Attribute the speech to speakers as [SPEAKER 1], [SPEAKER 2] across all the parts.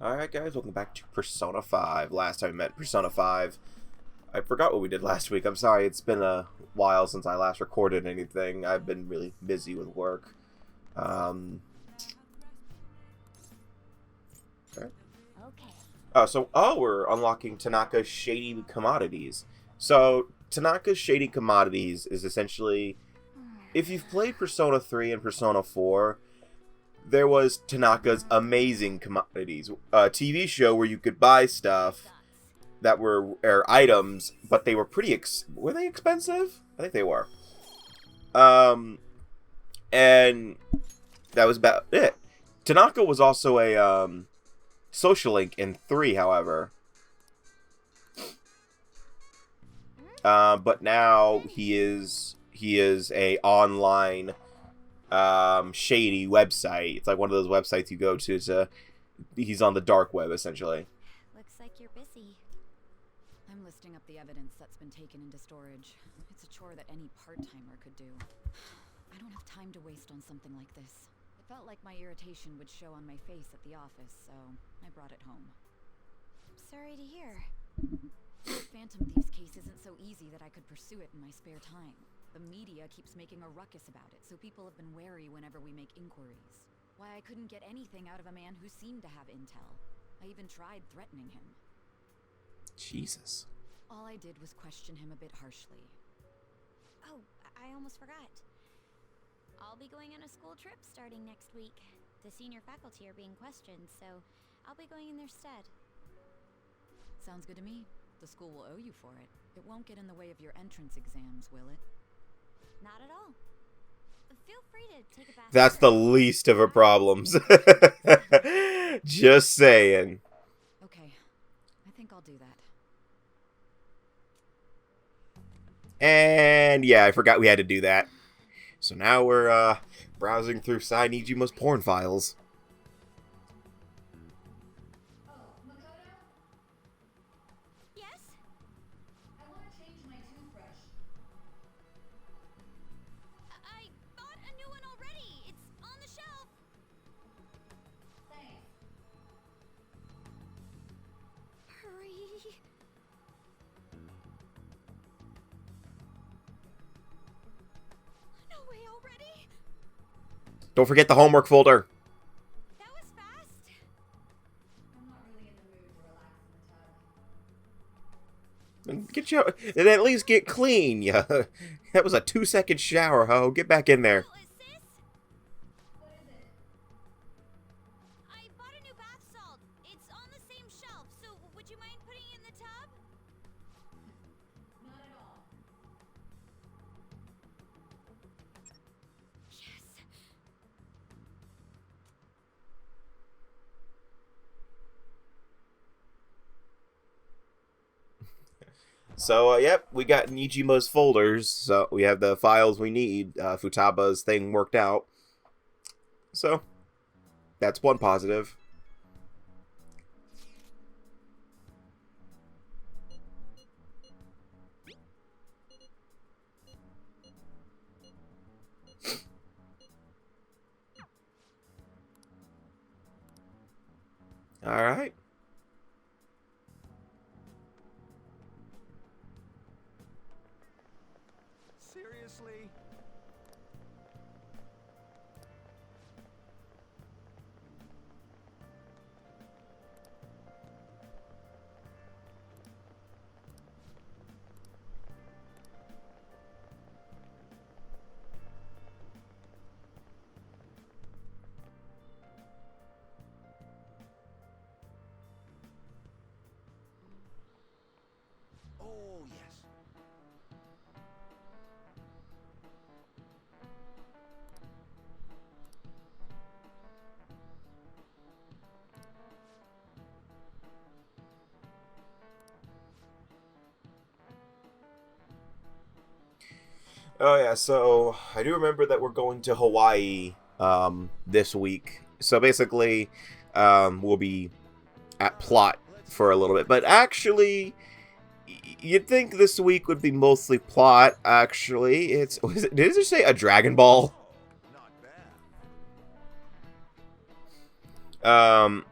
[SPEAKER 1] Alright guys, welcome back to Persona 5. Last time we met Persona 5, I forgot what we did last week. I'm sorry, it's been a while since I last recorded anything. I've been really busy with work. Okay. We're unlocking Tanaka's Shady Commodities. So, Tanaka's Shady Commodities is essentially, if you've played Persona 3 and Persona 4, there was Tanaka's Amazing Commodities, a TV show where you could buy stuff that were items, but they were pretty were they expensive? I think they were. And that was about it. Tanaka was also a social link in 3, however. But now he is a online shady website. It's like one of those websites you go to. He's on the dark web, essentially.
[SPEAKER 2] Looks like you're busy.
[SPEAKER 3] I'm listing up the evidence that's been taken into storage. It's a chore that any part-timer could do. I don't have time to waste on something like this. It felt like my irritation would show on my face at the office, so I brought it home.
[SPEAKER 2] Sorry to hear.
[SPEAKER 3] The Phantom Thieves case isn't so easy that I could pursue it in my spare time. The media keeps making a ruckus about it, so people have been wary whenever we make inquiries. Why I couldn't get anything out of a man who seemed to have intel. I even tried threatening him.
[SPEAKER 1] Jesus.
[SPEAKER 3] All I did was question him a bit harshly.
[SPEAKER 2] Oh, I almost forgot. I'll be going on a school trip starting next week. The senior faculty are being questioned, so I'll be going in their stead.
[SPEAKER 3] Sounds good to me. The school will owe you for it. It won't get in the way of your entrance exams, will it?
[SPEAKER 2] Not at all. Feel free to take a bath.
[SPEAKER 1] That's the least of her problems. Just saying.
[SPEAKER 3] Okay, I think I'll do that.
[SPEAKER 1] And yeah, I forgot we had to do that. So now we're browsing through Nijima's porn files. Don't forget the homework folder.
[SPEAKER 2] That was fast. I'm not really in the mood to relax in the tub.
[SPEAKER 1] Get you and at least get clean. Yeah, that was a 2-second shower, ho. Get back in there.
[SPEAKER 2] Sis? What is it? I bought a new bath salt. It's on the same shelf, so would you mind putting it in the tub? Not at all. Yes.
[SPEAKER 1] So, yep, we got Nijima's folders. So we have the files we need. Futaba's thing worked out. So, that's one positive. All right.
[SPEAKER 4] Seriously? Oh, yes.
[SPEAKER 1] Oh yeah, so I do remember that we're going to Hawaii this week. So basically, we'll be at plot for a little bit. But actually, you'd think this week would be mostly plot. Actually, did it just say a Dragon Ball?
[SPEAKER 4] Not bad.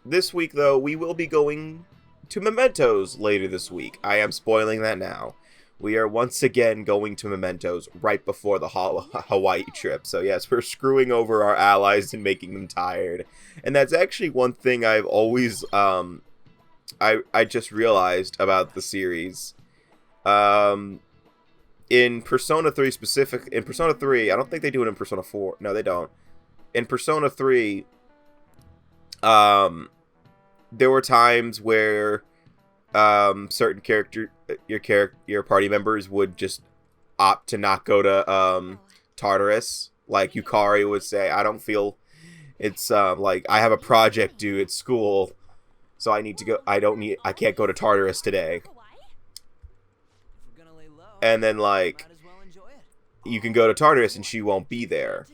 [SPEAKER 1] this week, though, we will be going to Mementos later this week. I am spoiling that now. We are once again going to Mementos right before the Hawaii trip. So yes, we're screwing over our allies and making them tired. And that's actually one thing I've always, I just realized about the series. In Persona 3 in Persona 3, I don't think they do it in Persona 4. No, they don't. In Persona 3, there were times where certain your party members would just opt to not go to Tartarus. Like Yukari would say, I don't feel it's like I have a project due at school, so I need to go. I can't go to Tartarus today. And then like you can go to Tartarus and she won't be there.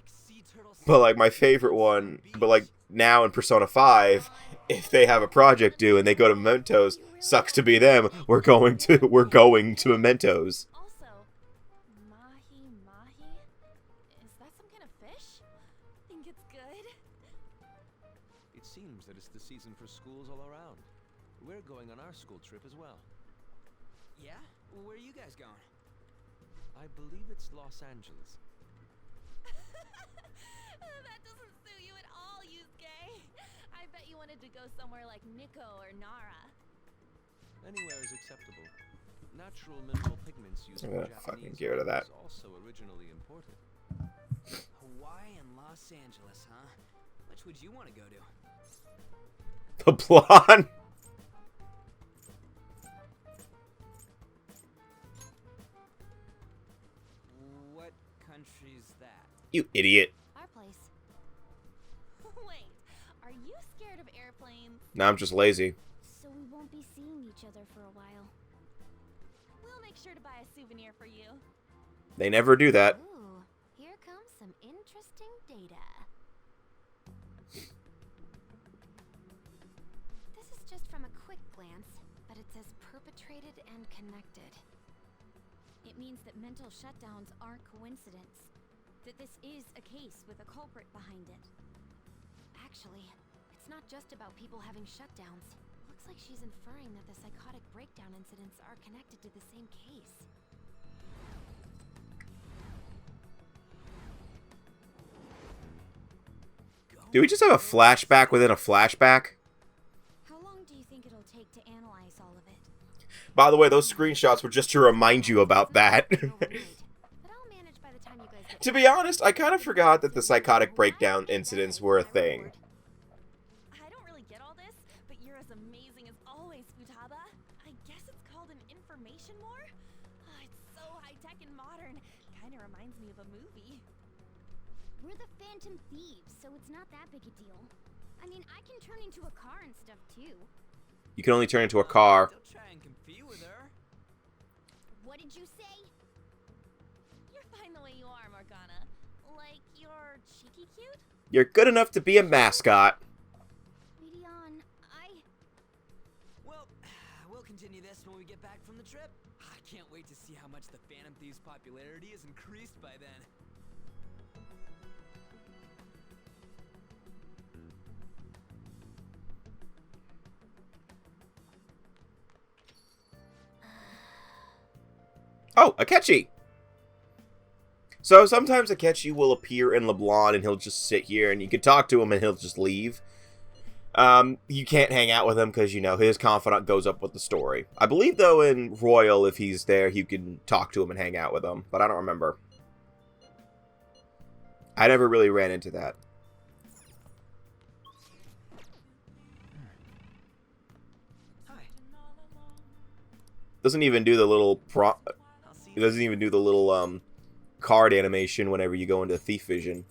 [SPEAKER 1] But like my favorite one, but like now in Persona 5, if they have a project due and they go to Mementos, sucks to be them. We're going to Mementos.
[SPEAKER 2] Also, mahi. Is that some kind of fish? Think it's good?
[SPEAKER 4] It seems that it's the season for schools all around. We're going on our school trip as well.
[SPEAKER 5] Yeah? Where are you guys going?
[SPEAKER 4] I believe it's Los Angeles.
[SPEAKER 2] That doesn't suit you at all, Yusuke. I bet you wanted to go somewhere like Nikko or Nara.
[SPEAKER 4] Anywhere is acceptable. Natural mineral pigments used
[SPEAKER 1] I'm
[SPEAKER 4] for
[SPEAKER 1] gonna fucking
[SPEAKER 4] Japanese
[SPEAKER 1] get rid of that.
[SPEAKER 4] was also originally imported.
[SPEAKER 5] Hawaii and Los Angeles, huh? Which would you want to go to?
[SPEAKER 1] The blonde.
[SPEAKER 5] What country's that?
[SPEAKER 1] You idiot.
[SPEAKER 2] Our place. Wait, are you scared of airplanes?
[SPEAKER 1] Now I'm just lazy.
[SPEAKER 2] So we won't be seeing each other for a while. We'll make sure to buy a souvenir for you.
[SPEAKER 1] They never do that.
[SPEAKER 2] Ooh, here comes some interesting data. This is just from a quick glance, but it says perpetrated and connected. It means that mental shutdowns aren't coincidence. That this is a case with a culprit behind it. Actually, it's not just about people having shutdowns. Looks like she's inferring that the psychotic breakdown incidents are connected to the same case.
[SPEAKER 1] Do we just have a flashback within a flashback?
[SPEAKER 2] How long do you think it'll take to analyze all of it?
[SPEAKER 1] By the way, those screenshots were just to remind you about that.
[SPEAKER 2] But I'll manage by the time you guys get
[SPEAKER 1] To be honest, I kind of forgot that the psychotic breakdown incidents were a thing.
[SPEAKER 2] I don't really get all this, but you're as amazing as always, Futaba. I guess it's called an information war? Oh, it's so high-tech and modern. Kind of reminds me of a movie. We're the Phantom Thieves, so it's not that big a deal. I mean, I can turn into a car and stuff, too.
[SPEAKER 1] You can only turn into a car.
[SPEAKER 5] Don't try and compete with her.
[SPEAKER 2] What did you say? You're fine the way you are, Morgana. Like, you're cheeky cute?
[SPEAKER 1] You're good enough to be a mascot.
[SPEAKER 2] Leon,
[SPEAKER 5] Well, we'll continue this when we get back from the trip. I can't wait to see how much the Phantom Thieves' popularity is increased by then.
[SPEAKER 1] Oh, Akechi! So sometimes Akechi will appear in LeBlanc and he'll just sit here and you can talk to him and he'll just leave. You can't hang out with him because, you know, his confidant goes up with the story. I believe, though, in Royal, if he's there, you can talk to him and hang out with him. But I don't remember. I never really ran into that.
[SPEAKER 5] Hi.
[SPEAKER 1] Doesn't even do the little
[SPEAKER 5] I'll see
[SPEAKER 1] It doesn't even do the little card animation whenever you go into Thief Vision.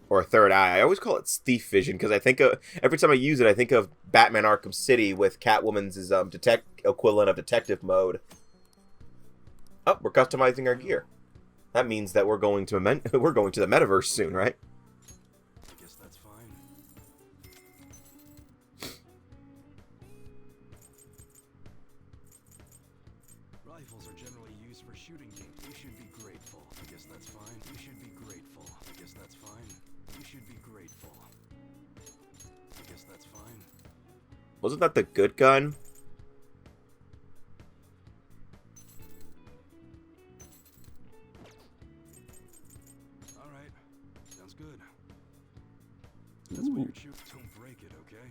[SPEAKER 1] Or Third Eye. I always call it Thief Vision because I think of, every time I use it, I think of Batman Arkham City with Catwoman's equivalent of detective mode. Oh, we're customizing our gear. That means that we're going to we're going to the metaverse soon, right?
[SPEAKER 4] I guess that's fine. Rifles are generally used for shooting games. You should be grateful. I guess that's fine. You should be grateful. I guess that's fine. You should be grateful.
[SPEAKER 1] Wasn't that the good gun?
[SPEAKER 6] Alright. Sounds good. That's what you're shooting. Don't break it, okay?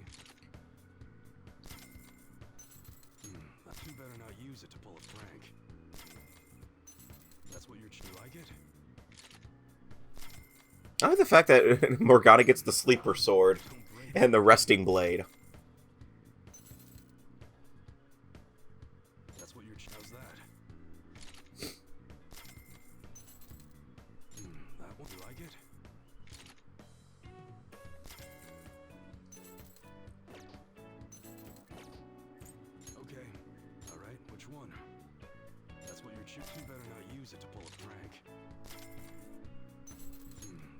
[SPEAKER 6] You better not use it to pull a prank. That's what you're shooting. Like it?
[SPEAKER 1] I like the fact that Morgana gets the sleeper sword and the resting blade.
[SPEAKER 6] That's what you're. How's that? That one. You like it? Okay. All right. Which one? That's what you're shooting. You better not use it to pull a prank.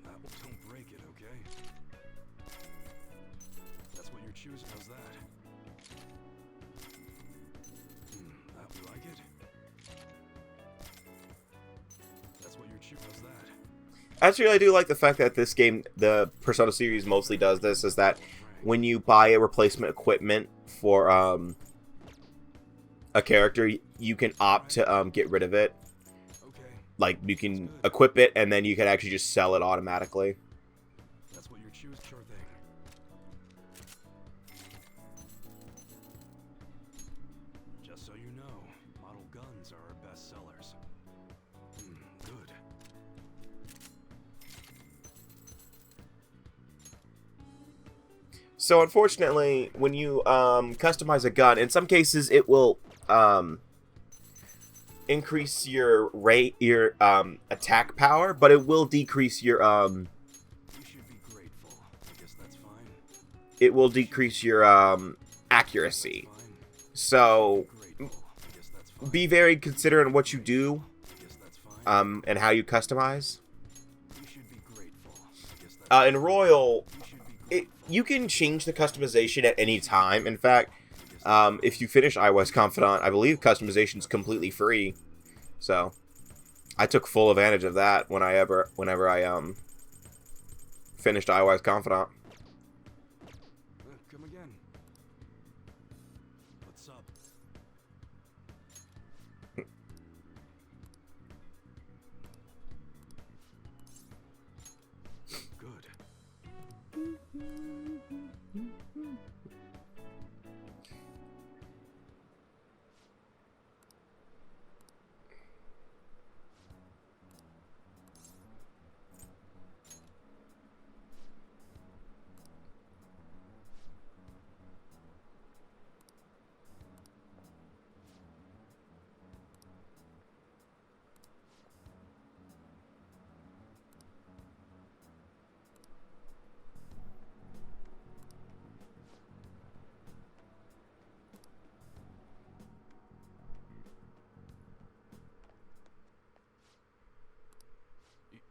[SPEAKER 6] That one. Don't break it, okay? That's what you're choosing. How's that? That you like it? That's what you're choosing. How's that?
[SPEAKER 1] Actually, I do like the fact that this game, the Persona series mostly does this, is that when you buy a replacement equipment for a character, you can opt to get rid of it.
[SPEAKER 6] Okay.
[SPEAKER 1] Like, you can equip it, and then you can actually just sell it automatically.
[SPEAKER 6] That's what you're choosing. Sure thing. Just so you know, model guns are our best sellers. Good.
[SPEAKER 1] So, unfortunately, when you customize a gun, in some cases it will increase your attack power, but it will decrease your
[SPEAKER 6] You should be grateful. I guess that's fine.
[SPEAKER 1] it will decrease your accuracy.
[SPEAKER 6] Fine.
[SPEAKER 1] So,
[SPEAKER 6] Grateful. I guess that's fine.
[SPEAKER 1] be very considerate in what you do
[SPEAKER 6] I guess that's fine.
[SPEAKER 1] and how you customize.
[SPEAKER 6] You should be grateful. I guess that's
[SPEAKER 1] In Royal,
[SPEAKER 6] You should be grateful.
[SPEAKER 1] you can change the customization at any time. In fact, if you finish iOS Confidant, I believe customization is completely free. So, I took full advantage of that whenever I finished iOS Confidant.
[SPEAKER 6] Come again. What's up? Good.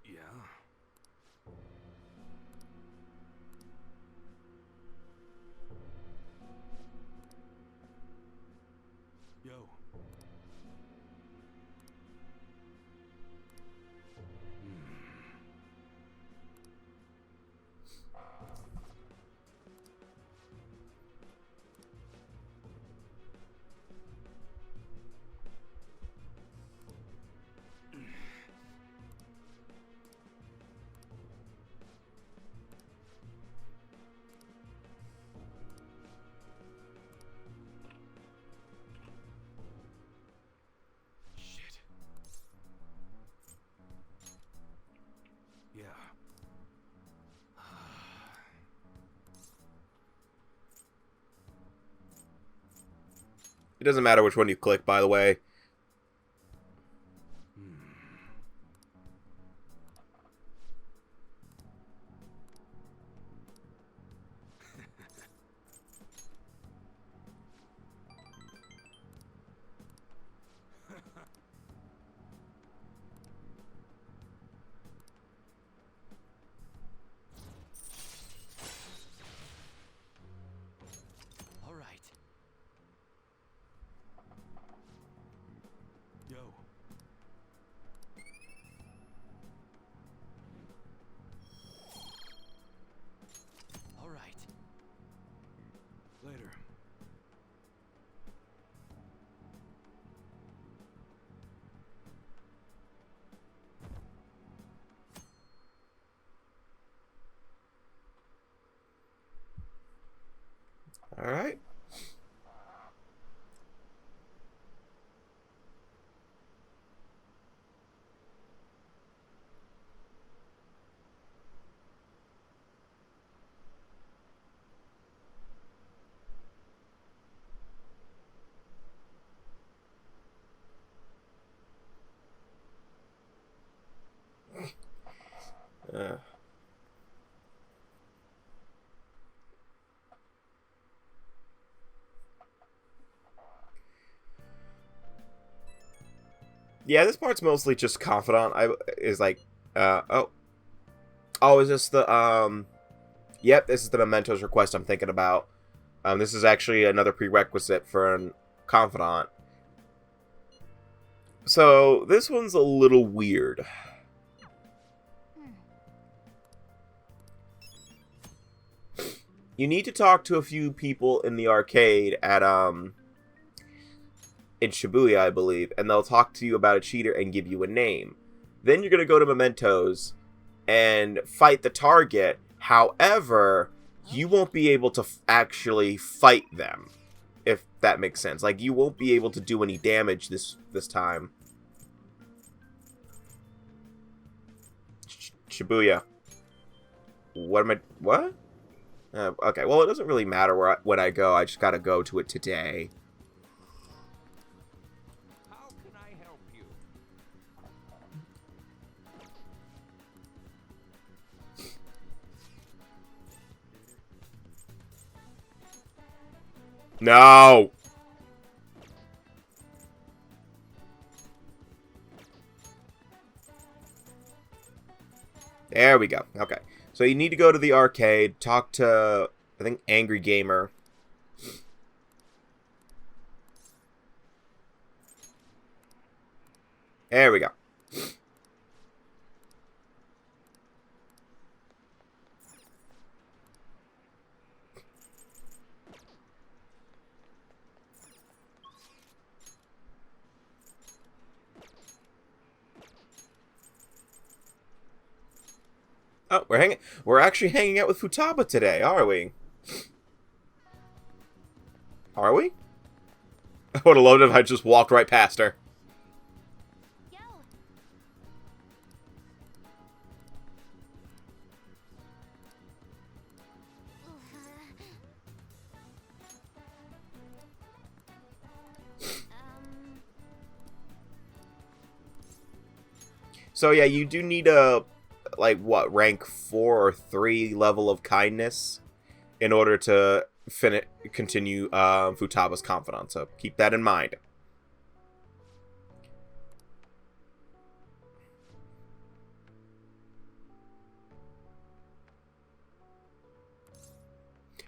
[SPEAKER 6] Yeah. Yo. Shit. Yeah.
[SPEAKER 1] It doesn't matter which one you click, by the way.
[SPEAKER 5] All right.
[SPEAKER 1] Alright. Yeah, this part's mostly just Confidant. Is like, is this the, yep, this is the Mementos request I'm thinking about. This is actually another prerequisite for an Confidant. So, this one's a little weird. You need to talk to a few people in the arcade at, in Shibuya, I believe, and they'll talk to you about a cheater and give you a name. Then you're going to go to Mementos and fight the target. However, you won't be able to actually fight them, if that makes sense. Like, you won't be able to do any damage this time. Shibuya. What? Okay, well, it doesn't really matter when I go. I just gotta go to it today.
[SPEAKER 4] How can I help you?
[SPEAKER 1] No! There we go. Okay. So you need to go to the arcade, talk to, I think, Angry Gamer. There we go. Oh, we're actually hanging out with Futaba today, are we? Are we? I would have loved it if I just walked right past her.
[SPEAKER 2] Yo.
[SPEAKER 1] So yeah, you do need a, like, what, rank 4 or 3 level of kindness in order to continue Futaba's Confidant, so keep that in mind.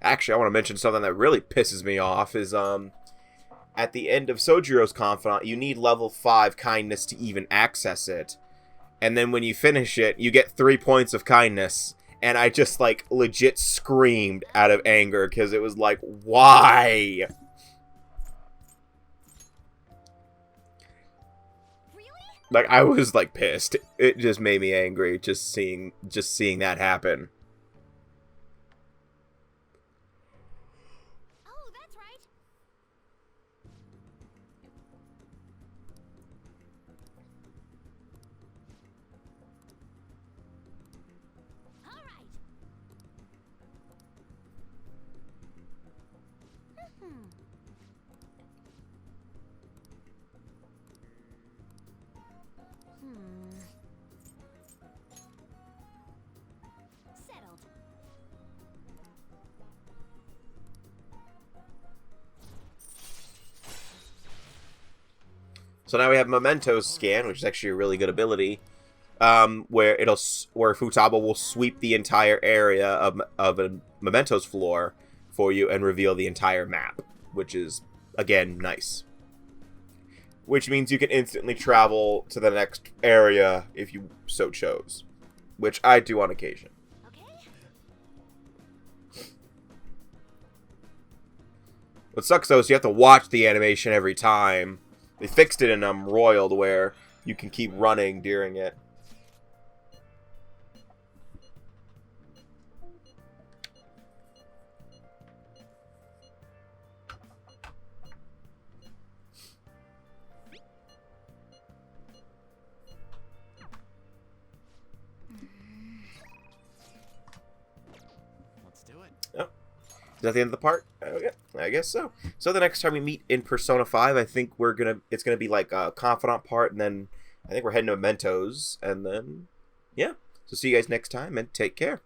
[SPEAKER 1] Actually, I want to mention something that really pisses me off is, at the end of Sojiro's Confidant, you need level 5 kindness to even access it. And then when you finish it, you get 3 points of kindness. And I just, like, legit screamed out of anger, because it was like, why?
[SPEAKER 2] Really?
[SPEAKER 1] Like, I was, like, pissed. It just made me angry, just seeing that happen.
[SPEAKER 2] Oh, that's right. All right. Settled.
[SPEAKER 1] So now we have Mementos Scan, which is actually a really good ability, where Futaba will sweep the entire area of a Mementos floor for you and reveal the entire map, which is, again, nice. Which means you can instantly travel to the next area if you so chose, which I do on occasion.
[SPEAKER 2] Okay.
[SPEAKER 1] What sucks, though, is you have to watch the animation every time. They fixed it in Royal where you can keep running during it. that the end of the part? Okay, I guess so. So the next time we meet in Persona 5, I think it's gonna be like a Confidant part, and then I think we're heading to Mementos, and then yeah. So see you guys next time, and take care.